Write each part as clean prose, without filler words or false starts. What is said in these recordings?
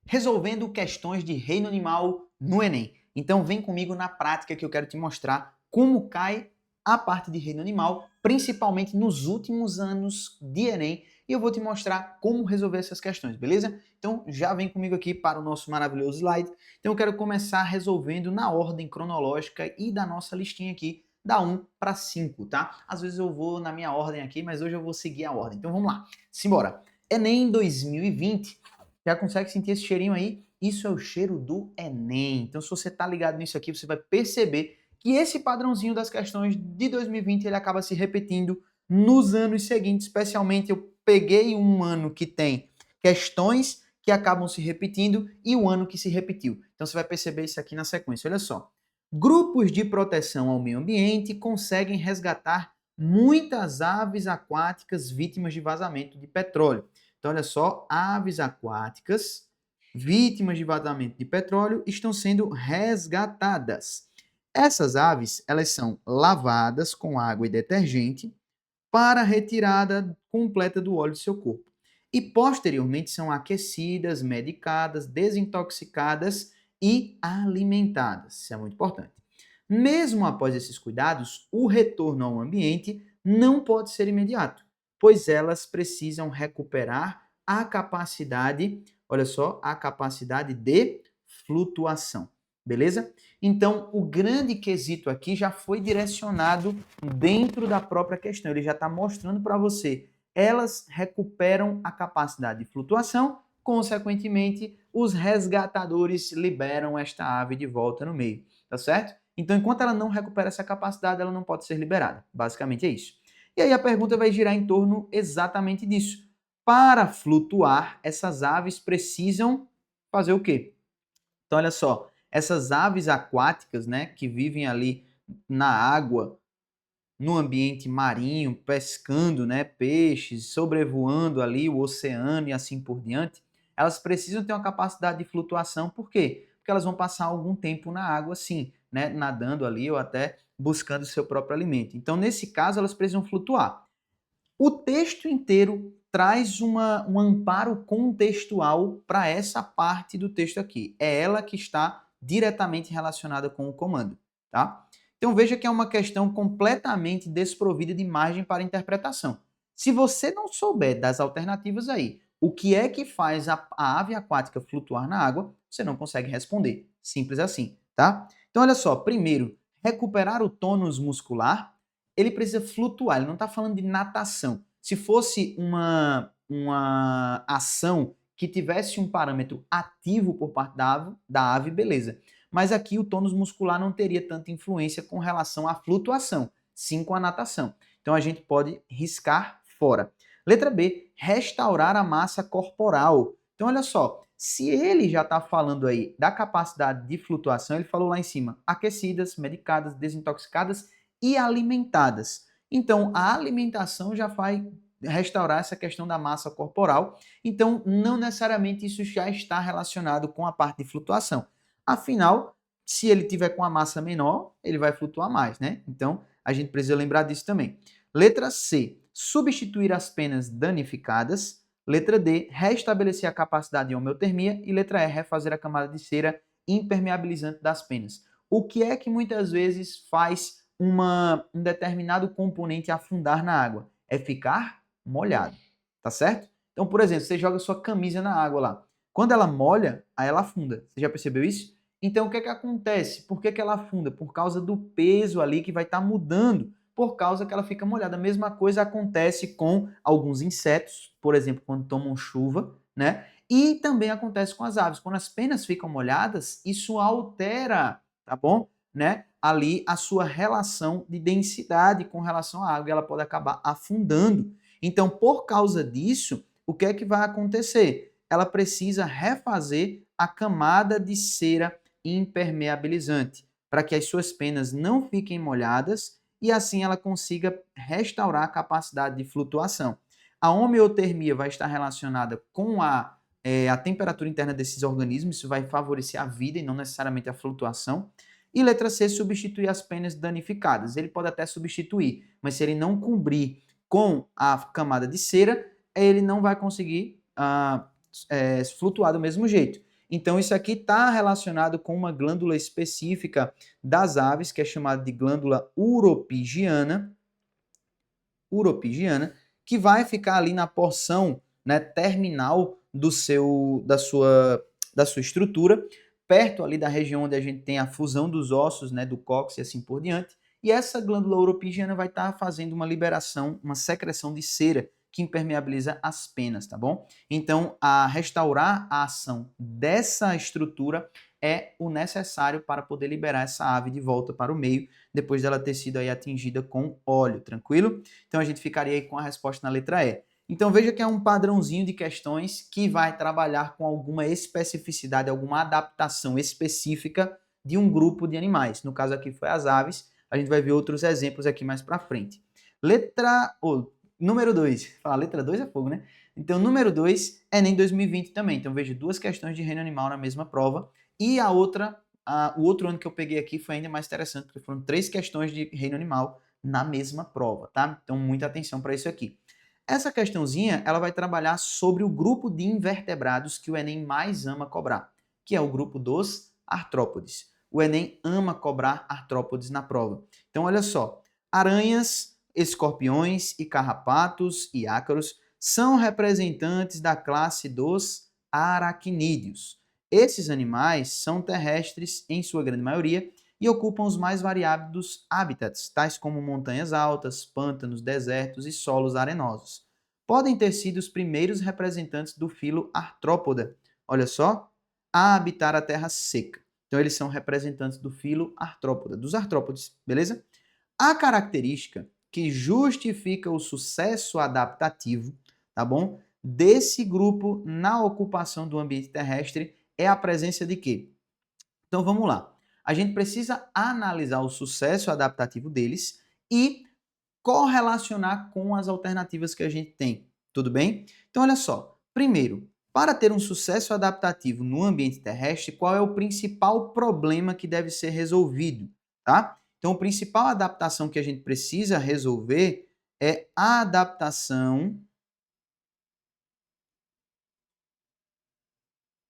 resolvendo questões de reino animal no Enem. Então vem comigo na prática que eu quero te mostrar como cai a parte de reino animal, principalmente nos últimos anos de Enem, e eu vou te mostrar como resolver essas questões, beleza? Então já vem comigo aqui para o nosso maravilhoso slide. Então eu quero começar resolvendo na ordem cronológica e da nossa listinha aqui, da 1 para 5, tá? Às vezes eu vou na minha ordem aqui, mas hoje eu vou seguir a ordem. Então vamos lá, simbora! Enem 2020, já consegue sentir esse cheirinho aí? Isso é o cheiro do Enem. Então, se você tá ligado nisso aqui, você vai perceber que esse padrãozinho das questões de 2020 ele acaba se repetindo nos anos seguintes. Especialmente, eu peguei um ano que tem questões que acabam se repetindo e o ano que se repetiu. Então, você vai perceber isso aqui na sequência. Olha só. Grupos de proteção ao meio ambiente conseguem resgatar muitas aves aquáticas vítimas de vazamento de petróleo. Então, olha só, aves aquáticas vítimas de vazamento de petróleo estão sendo resgatadas. Essas aves, elas são lavadas com água e detergente para a retirada completa do óleo de seu corpo. E posteriormente são aquecidas, medicadas, desintoxicadas e alimentadas. Isso é muito importante. Mesmo após esses cuidados, o retorno ao ambiente não pode ser imediato, pois elas precisam recuperar a capacidade, olha só, a capacidade de flutuação. Beleza? Então, o grande quesito aqui já foi direcionado dentro da própria questão. Ele já está mostrando para você. Elas recuperam a capacidade de flutuação, consequentemente, os resgatadores liberam esta ave de volta no meio. Tá certo? Então, enquanto ela não recupera essa capacidade, ela não pode ser liberada. Basicamente é isso. E aí a pergunta vai girar em torno exatamente disso. Para flutuar, essas aves precisam fazer o quê? Então, olha só, essas aves aquáticas, né, que vivem ali na água, no ambiente marinho, pescando, né, peixes, sobrevoando ali o oceano e assim por diante, elas precisam ter uma capacidade de flutuação. Por quê? Porque elas vão passar algum tempo na água, sim, né, nadando ali ou até buscando seu próprio alimento. Então, nesse caso, elas precisam flutuar. O texto inteiro traz um amparo contextual para essa parte do texto aqui. É ela que está diretamente relacionada com o comando, tá? Então veja que é uma questão completamente desprovida de margem para interpretação. Se você não souber das alternativas aí, o que é que faz a ave aquática flutuar na água, você não consegue responder. Simples assim, tá? Então olha só, primeiro, recuperar o tônus muscular, ele precisa flutuar, ele não está falando de natação. Se fosse uma ação que tivesse um parâmetro ativo por parte da ave, beleza. Mas aqui o tônus muscular não teria tanta influência com relação à flutuação, sim com a natação. Então a gente pode riscar fora. Letra B, restaurar a massa corporal. Então olha só, se ele já está falando aí da capacidade de flutuação, ele falou lá em cima, aquecidas, medicadas, desintoxicadas e alimentadas. Então, a alimentação já vai restaurar essa questão da massa corporal. Então, não necessariamente isso já está relacionado com a parte de flutuação. Afinal, se ele tiver com a massa menor, ele vai flutuar mais, né? Então, a gente precisa lembrar disso também. Letra C, substituir as penas danificadas. Letra D, restabelecer a capacidade de homeotermia. E letra E, refazer a camada de cera impermeabilizante das penas. O que é que muitas vezes faz um determinado componente afundar na água? É ficar molhado, tá certo? Então, por exemplo, você joga sua camisa na água lá. Quando ela molha, aí ela afunda. Você já percebeu isso? Então, o que é que acontece? Por que ela afunda? Por causa do peso ali que vai estar mudando, por causa que ela fica molhada. A mesma coisa acontece com alguns insetos, por exemplo, quando tomam chuva, né? E também acontece com as aves. Quando as penas ficam molhadas, isso altera, tá bom? Né? Ali a sua relação de densidade com relação à água, e ela pode acabar afundando. Então, por causa disso, o que é que vai acontecer? Ela precisa refazer a camada de cera impermeabilizante, para que as suas penas não fiquem molhadas e assim ela consiga restaurar a capacidade de flutuação. A homeotermia vai estar relacionada com a temperatura interna desses organismos, isso vai favorecer a vida e não necessariamente a flutuação. E letra C, substituir as penas danificadas. Ele pode até substituir, mas se ele não cobrir com a camada de cera, ele não vai conseguir flutuar do mesmo jeito. Então, isso aqui está relacionado com uma glândula específica das aves, que é chamada de glândula uropigiana, que vai ficar ali na porção, né, terminal da sua estrutura, perto ali da região onde a gente tem a fusão dos ossos, né, do cóccix e assim por diante. E essa glândula uropigiana vai estar fazendo uma liberação, uma secreção de cera que impermeabiliza as penas, tá bom? Então, a restaurar a ação dessa estrutura é o necessário para poder liberar essa ave de volta para o meio, depois dela ter sido aí atingida com óleo, tranquilo? Então, a gente ficaria aí com a resposta na letra E. Então, veja que é um padrãozinho de questões que vai trabalhar com alguma especificidade, alguma adaptação específica de um grupo de animais. No caso aqui foi as aves, a gente vai ver outros exemplos aqui mais para frente. Número 2. Falar letra 2 é fogo, né? Então, número 2, Enem 2020 também. Então, veja duas questões de reino animal na mesma prova. E o outro ano que eu peguei aqui foi ainda mais interessante, porque foram 3 questões de reino animal na mesma prova, tá? Então, muita atenção para isso aqui. Essa questãozinha, ela vai trabalhar sobre o grupo de invertebrados que o Enem mais ama cobrar, que é o grupo dos artrópodes. O Enem ama cobrar artrópodes na prova. Então, olha só, aranhas, escorpiões e carrapatos e ácaros são representantes da classe dos aracnídeos. Esses animais são terrestres em sua grande maioria e ocupam os mais variados hábitats, tais como montanhas altas, pântanos, desertos e solos arenosos. Podem ter sido os primeiros representantes do filo Artrópoda, olha só, a habitar a terra seca. Então, eles são representantes do filo Artrópoda, dos artrópodes, beleza? A característica que justifica o sucesso adaptativo, tá bom? Desse grupo na ocupação do ambiente terrestre é a presença de quê? Então vamos lá. A gente precisa analisar o sucesso adaptativo deles e correlacionar com as alternativas que a gente tem. Tudo bem? Então olha só. Primeiro, para ter um sucesso adaptativo no ambiente terrestre, qual é o principal problema que deve ser resolvido, tá? Então a principal adaptação que a gente precisa resolver é a adaptação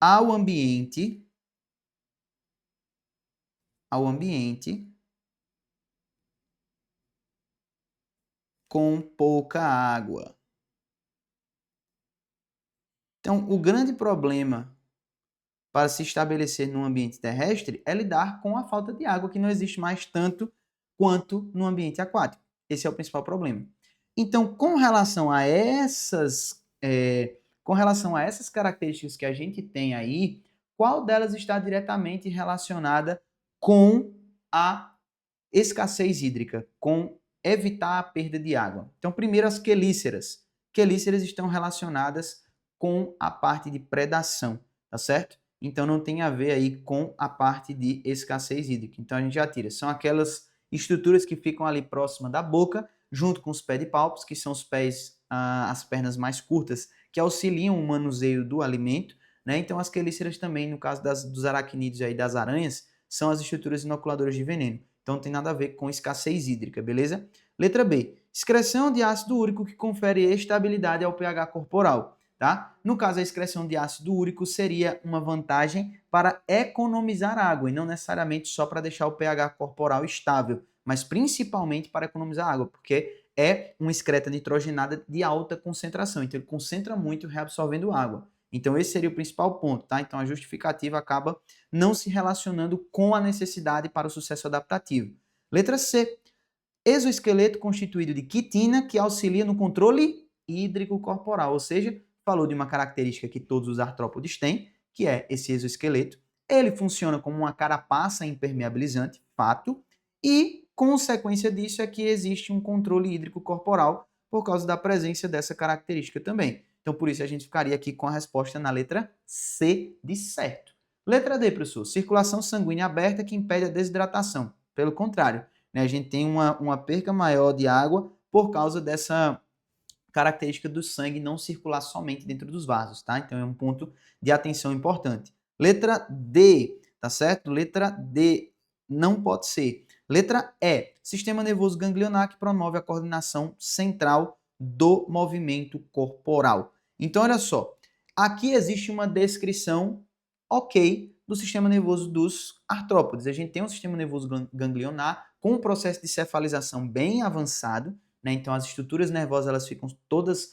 ao ambiente com pouca água. Então, o grande problema para se estabelecer no ambiente terrestre é lidar com a falta de água, que não existe mais tanto quanto no ambiente aquático. Esse é o principal problema. Então, com relação a essas características que a gente tem aí, qual delas está diretamente relacionada com a escassez hídrica, com evitar a perda de água? Então, primeiro as quelíceras. Quelíceras estão relacionadas com a parte de predação, tá certo? Então não tem a ver aí com a parte de escassez hídrica. Então a gente já tira. São aquelas estruturas que ficam ali próxima da boca, junto com os pedipalpos, que são os pés, as pernas mais curtas, que auxiliam o manuseio do alimento, né? Então as quelíceras também, no caso dos aracnídeos aí, das aranhas, são as estruturas inoculadoras de veneno. Então não tem nada a ver com escassez hídrica, beleza? Letra B. Excreção de ácido úrico que confere estabilidade ao pH corporal. Tá? No caso, a excreção de ácido úrico seria uma vantagem para economizar água, e não necessariamente só para deixar o pH corporal estável, mas principalmente para economizar água, porque é uma excreta nitrogenada de alta concentração, então ele concentra muito reabsorvendo água. Então esse seria o principal ponto, tá? Então a justificativa acaba não se relacionando com a necessidade para o sucesso adaptativo. Letra C. Exoesqueleto constituído de quitina que auxilia no controle hídrico corporal, ou seja, falou de uma característica que todos os artrópodes têm, que é esse exoesqueleto. Ele funciona como uma carapaça impermeabilizante, fato, e consequência disso é que existe um controle hídrico corporal por causa da presença dessa característica também. Então, por isso a gente ficaria aqui com a resposta na letra C de certo. Letra D, professor. Circulação sanguínea aberta que impede a desidratação. Pelo contrário, né, a gente tem uma perca maior de água por causa dessa característica do sangue não circular somente dentro dos vasos, tá? Então é um ponto de atenção importante. Letra D, tá certo? Letra D não pode ser. Letra E, sistema nervoso ganglionar que promove a coordenação central do movimento corporal. Então olha só, aqui existe uma descrição ok do sistema nervoso dos artrópodes. A gente tem um sistema nervoso ganglionar com um processo de cefalização bem avançado, né? Então as estruturas nervosas elas ficam todas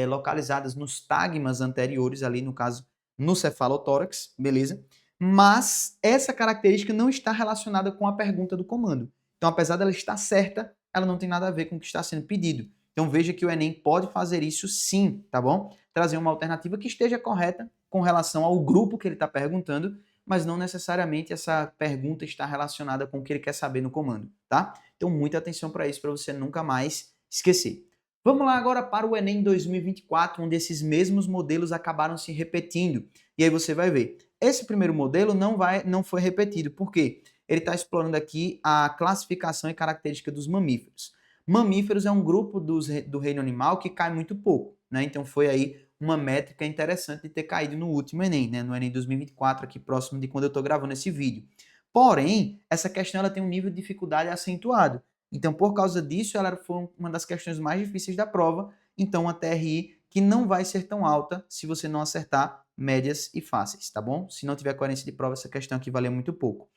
localizadas nos tagmas anteriores, ali no caso no cefalotórax, beleza? Mas essa característica não está relacionada com a pergunta do comando. Então, apesar dela estar certa, ela não tem nada a ver com o que está sendo pedido. Então, veja que o Enem pode fazer isso sim, tá bom? Trazer uma alternativa que esteja correta com relação ao grupo que ele está perguntando, mas não necessariamente essa pergunta está relacionada com o que ele quer saber no comando, tá? Então, muita atenção para isso, para você nunca mais esquecer. Vamos lá agora para o Enem 2024, onde esses mesmos modelos acabaram se repetindo. E aí você vai ver. Esse primeiro modelo não foi repetido. Por quê? Ele está explorando aqui a classificação e característica dos mamíferos. Mamíferos é um grupo do reino animal que cai muito pouco, né? Então foi aí uma métrica interessante de ter caído no último Enem, né? No Enem 2024, aqui próximo de quando eu estou gravando esse vídeo. Porém, essa questão ela tem um nível de dificuldade acentuado. Então, por causa disso, ela foi uma das questões mais difíceis da prova. Então, a TRI que não vai ser tão alta se você não acertar médias e fáceis, tá bom? Se não tiver coerência de prova, essa questão aqui valia muito pouco.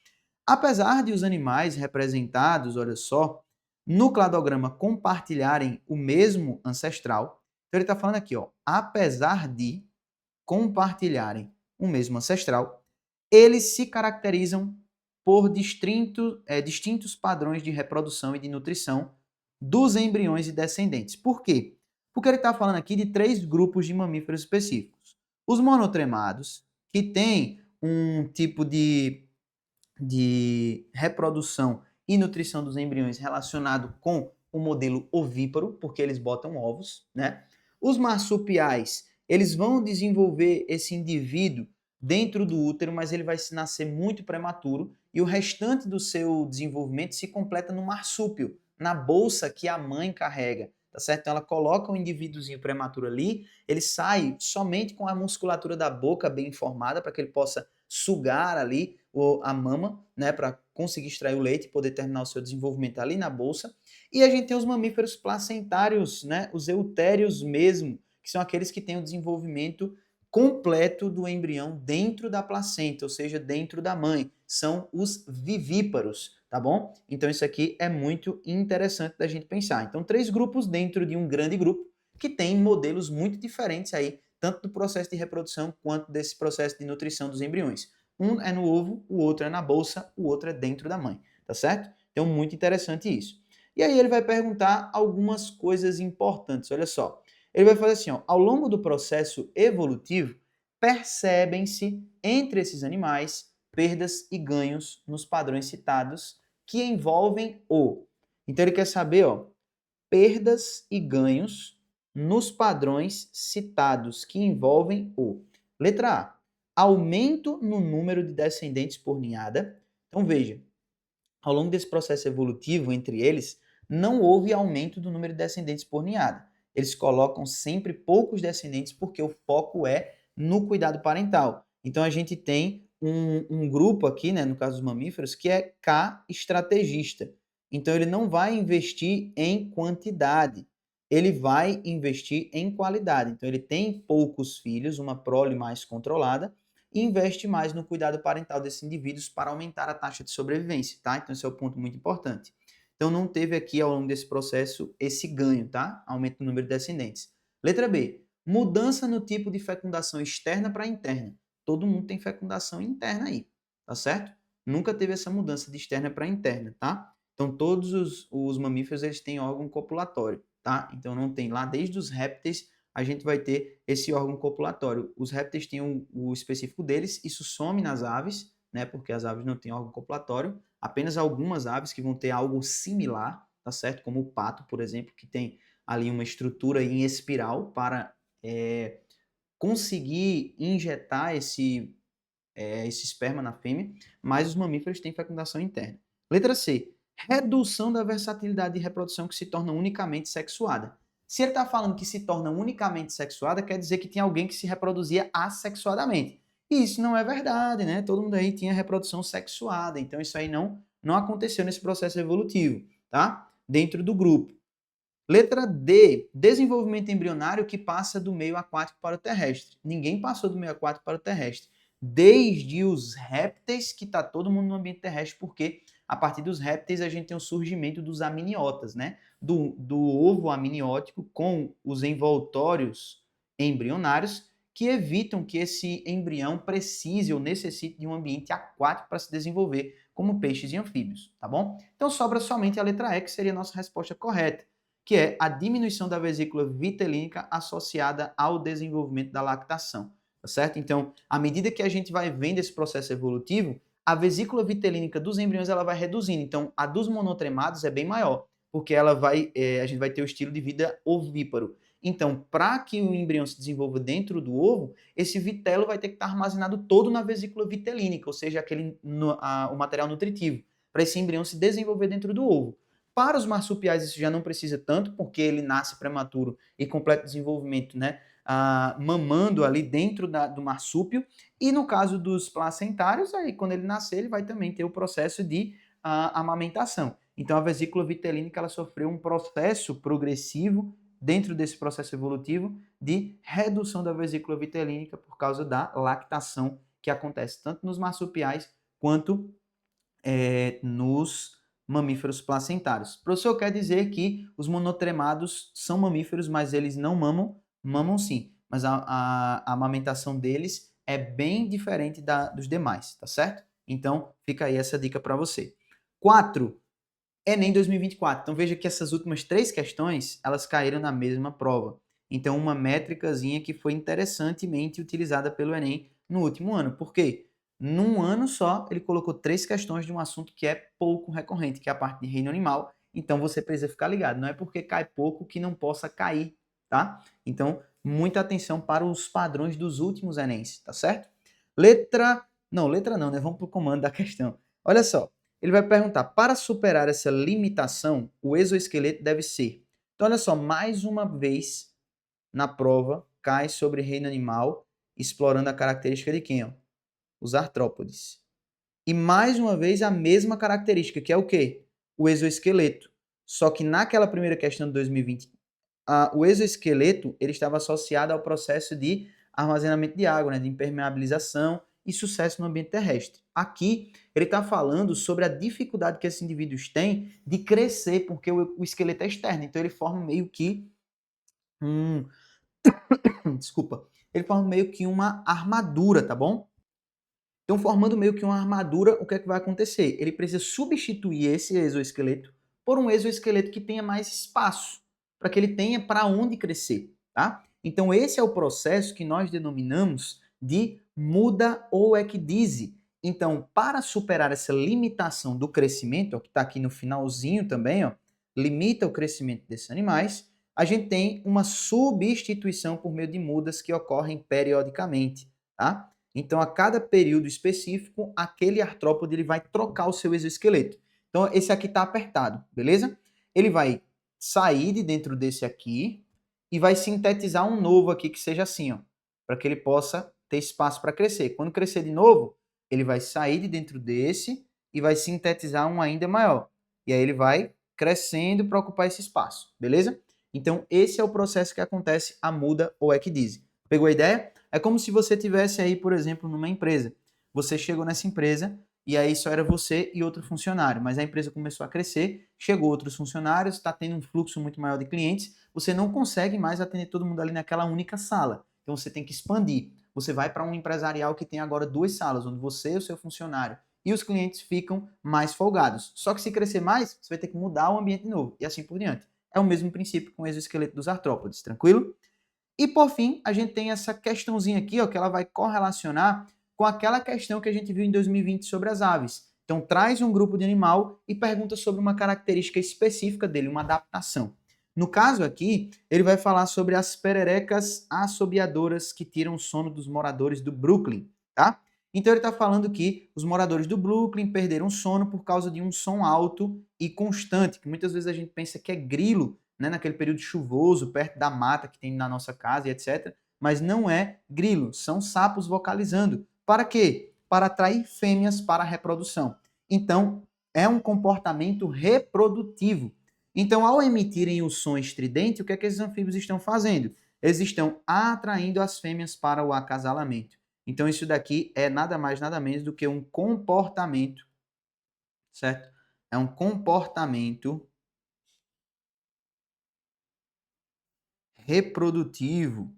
Apesar de os animais representados, olha só, no cladograma compartilharem o mesmo ancestral, então ele está falando aqui, ó, apesar de compartilharem o mesmo ancestral, eles se caracterizam por distintos padrões de reprodução e de nutrição dos embriões e descendentes. Por quê? Porque ele está falando aqui de 3 grupos de mamíferos específicos. Os monotremados, que têm um tipo de reprodução e nutrição dos embriões relacionado com o modelo ovíparo, porque eles botam ovos, né? Os marsupiais, eles vão desenvolver esse indivíduo dentro do útero, mas ele vai nascer muito prematuro e o restante do seu desenvolvimento se completa no marsúpio, na bolsa que a mãe carrega, tá certo? Então ela coloca um indivíduozinho prematuro ali, ele sai somente com a musculatura da boca bem formada para que ele possa sugar ali a mama, né, para conseguir extrair o leite e poder terminar o seu desenvolvimento ali na bolsa. E a gente tem os mamíferos placentários, né, os eutérios mesmo, que são aqueles que têm o desenvolvimento completo do embrião dentro da placenta, ou seja, dentro da mãe. São os vivíparos, tá bom? Então isso aqui é muito interessante da gente pensar. Então 3 grupos dentro de um grande grupo que tem modelos muito diferentes aí, tanto do processo de reprodução quanto desse processo de nutrição dos embriões. Um é no ovo, o outro é na bolsa, o outro é dentro da mãe, tá certo? Então muito interessante isso. E aí ele vai perguntar algumas coisas importantes, olha só. Ele vai fazer assim, ó, ao longo do processo evolutivo, percebem-se entre esses animais perdas e ganhos nos padrões citados que envolvem o. Então ele quer saber, ó, perdas e ganhos nos padrões citados que envolvem o. Letra A, aumento no número de descendentes por ninhada. Então veja, ao longo desse processo evolutivo entre eles, não houve aumento do número de descendentes por ninhada. Eles colocam sempre poucos descendentes porque o foco é no cuidado parental. Então a gente tem um grupo aqui, né, no caso dos mamíferos, que é K estrategista. Então ele não vai investir em quantidade, ele vai investir em qualidade. Então ele tem poucos filhos, uma prole mais controlada, e investe mais no cuidado parental desses indivíduos para aumentar a taxa de sobrevivência, tá? Então esse é o ponto muito importante. Então não teve aqui ao longo desse processo esse ganho, tá? Aumento do número de descendentes. Letra B, mudança no tipo de fecundação externa para interna. Todo mundo tem fecundação interna aí, tá certo? Nunca teve essa mudança de externa para interna, tá? Então todos os mamíferos eles têm órgão copulatório, tá? Então não tem lá desde os répteis a gente vai ter esse órgão copulatório. Os répteis têm o específico deles, isso some nas aves, né, porque as aves não têm órgão copulatório, apenas algumas aves que vão ter algo similar, tá certo? Como o pato, por exemplo, que tem ali uma estrutura em espiral para conseguir injetar esse esperma na fêmea, mas os mamíferos têm fecundação interna. Letra C, redução da versatilidade de reprodução que se torna unicamente sexuada. Se ele está falando que se torna unicamente sexuada, quer dizer que tinha alguém que se reproduzia assexuadamente. E isso não é verdade, né? Todo mundo aí tinha reprodução sexuada, então isso aí não aconteceu nesse processo evolutivo, tá? Dentro do grupo. Letra D, desenvolvimento embrionário que passa do meio aquático para o terrestre. Ninguém passou do meio aquático para o terrestre. desde os répteis, que está todo mundo no ambiente terrestre, porque a partir dos répteis a gente tem o surgimento dos aminiotas, né? Do ovo amniótico com os envoltórios embrionários que evitam que esse embrião precise ou necessite de um ambiente aquático para se desenvolver, como peixes e anfíbios, tá bom? Então sobra somente a letra E, que seria a nossa resposta correta, que é a diminuição da vesícula vitelínica associada ao desenvolvimento da lactação, tá certo? Então, à medida que a gente vai vendo esse processo evolutivo, a vesícula vitelínica dos embriões ela vai reduzindo. Então, a dos monotremados é bem maior, porque a gente vai ter o estilo de vida ovíparo. Então, para que o embrião se desenvolva dentro do ovo, esse vitelo vai ter que estar armazenado todo na vesícula vitelínica, ou seja, o material nutritivo, para esse embrião se desenvolver dentro do ovo. Para os marsupiais isso já não precisa tanto, porque ele nasce prematuro e completo desenvolvimento, né, mamando ali dentro do marsúpio. E no caso dos placentários, aí quando ele nascer, ele vai também ter o processo de amamentação. Então a vesícula vitelínica ela sofreu um processo progressivo dentro desse processo evolutivo de redução da vesícula vitelínica por causa da lactação que acontece tanto nos marsupiais quanto nos mamíferos placentários. O professor quer dizer que os monotremados são mamíferos, mas eles não mamam? Mamam sim, mas a amamentação deles é bem diferente dos demais, tá certo? Então, fica aí essa dica para você. 4. Enem 2024. Então, veja que essas últimas 3 questões, elas caíram na mesma prova. Então, uma métricazinha que foi interessantemente utilizada pelo Enem no último ano. Por quê? Num ano só, ele colocou 3 questões de um assunto que é pouco recorrente, que é a parte de reino animal. Então, você precisa ficar ligado. Não é porque cai pouco que não possa cair, tá? Então, muita atenção para os padrões dos últimos Enems, tá certo? Letra não, né? Vamos para o comando da questão. Olha só, ele vai perguntar, para superar essa limitação, o exoesqueleto deve ser. Então, olha só, mais uma vez na prova, cai sobre reino animal, explorando a característica de quem? Ó? Os artrópodes. E mais uma vez a mesma característica, que é o quê? O exoesqueleto. Só que naquela primeira questão de 2020, o exoesqueleto ele estava associado ao processo de armazenamento de água, né, de impermeabilização e sucesso no ambiente terrestre. Aqui, ele está falando sobre a dificuldade que esses indivíduos têm de crescer, porque o esqueleto é externo, então ele forma meio que desculpa, ele forma meio que uma armadura, tá bom? Então, formando meio que uma armadura, o que é que vai acontecer? Ele precisa substituir esse exoesqueleto por um exoesqueleto que tenha mais espaço, para que ele tenha para onde crescer, tá? Então, esse é o processo que nós denominamos de muda ou ecdise. Então, para superar essa limitação do crescimento, ó, que está aqui no finalzinho também, ó, limita o crescimento desses animais, a gente tem uma substituição por meio de mudas que ocorrem periodicamente, tá? Então, a cada período específico, aquele artrópode ele vai trocar o seu exoesqueleto. Então, esse aqui está apertado, beleza? Ele vai sair de dentro desse aqui e vai sintetizar um novo aqui que seja assim, ó, para que ele possa ter espaço para crescer. Quando crescer de novo, ele vai sair de dentro desse e vai sintetizar um ainda maior. E aí ele vai crescendo para ocupar esse espaço, beleza? Então, esse é o processo que acontece a muda ou ecdise. Pegou a ideia? É como se você tivesse aí, por exemplo, numa empresa. Você chegou nessa empresa e aí só era você e outro funcionário, mas a empresa começou a crescer, chegou outros funcionários, está tendo um fluxo muito maior de clientes, você não consegue mais atender todo mundo ali naquela única sala. Então você tem que expandir. Você vai para um empresarial que tem agora 2 salas, onde você e o seu funcionário e os clientes ficam mais folgados. Só que se crescer mais, você vai ter que mudar o ambiente de novo e assim por diante. É o mesmo princípio com o exoesqueleto dos artrópodes, tranquilo? E por fim, a gente tem essa questãozinha aqui, ó, que ela vai correlacionar com aquela questão que a gente viu em 2020 sobre as aves. Então, traz um grupo de animal e pergunta sobre uma característica específica dele, uma adaptação. No caso aqui, ele vai falar sobre as pererecas assobiadoras que tiram o sono dos moradores do Brooklyn, tá? Então, ele está falando que os moradores do Brooklyn perderam o sono por causa de um som alto e constante, que muitas vezes a gente pensa que é grilo, né, naquele período chuvoso, perto da mata que tem na nossa casa e etc. Mas não é grilo, são sapos vocalizando. Para quê? Para atrair fêmeas para a reprodução. Então, é um comportamento reprodutivo. Então, ao emitirem o som estridente, o que é que esses anfíbios estão fazendo? Eles estão atraindo as fêmeas para o acasalamento. Então, isso daqui é nada mais, nada menos do que um comportamento, certo? É um comportamento reprodutivo.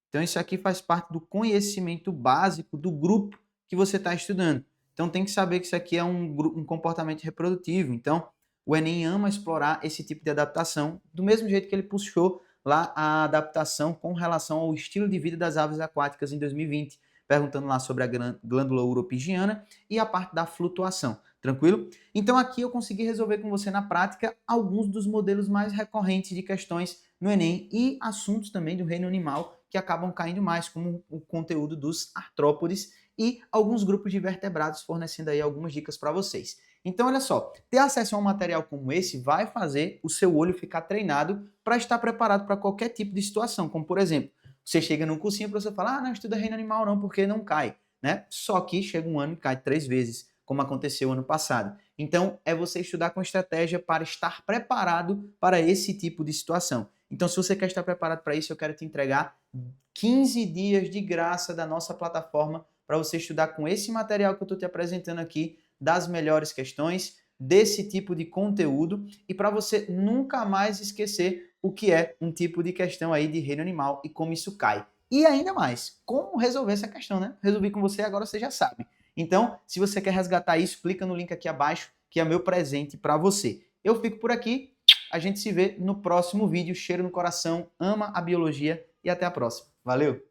Então, isso aqui faz parte do conhecimento básico do grupo que você está estudando. Então, tem que saber que isso aqui é um comportamento reprodutivo. Então, o Enem ama explorar esse tipo de adaptação, do mesmo jeito que ele puxou lá a adaptação com relação ao estilo de vida das aves aquáticas em 2020, perguntando lá sobre a glândula uropigiana e a parte da flutuação. Tranquilo? Então, aqui eu consegui resolver com você na prática alguns dos modelos mais recorrentes de questões no Enem e assuntos também do reino animal que acabam caindo mais, como o conteúdo dos artrópodes e alguns grupos de vertebrados, fornecendo aí algumas dicas para vocês. Então, olha só, ter acesso a um material como esse vai fazer o seu olho ficar treinado para estar preparado para qualquer tipo de situação, como por exemplo, você chega num cursinho e o professor fala, não estuda reino animal não, porque não cai, né? Só que chega um ano e cai 3 vezes, como aconteceu ano passado. Então, é você estudar com estratégia para estar preparado para esse tipo de situação. Então, se você quer estar preparado para isso, eu quero te entregar 15 dias de graça da nossa plataforma para você estudar com esse material que eu estou te apresentando aqui, das melhores questões, desse tipo de conteúdo, e para você nunca mais esquecer o que é um tipo de questão aí de reino animal e como isso cai. E ainda mais, como resolver essa questão, né? Resolvi com você, agora você já sabe. Então, se você quer resgatar isso, clica no link aqui abaixo, que é meu presente para você. Eu fico por aqui, a gente se vê no próximo vídeo. Cheiro no coração, ama a biologia e até a próxima. Valeu!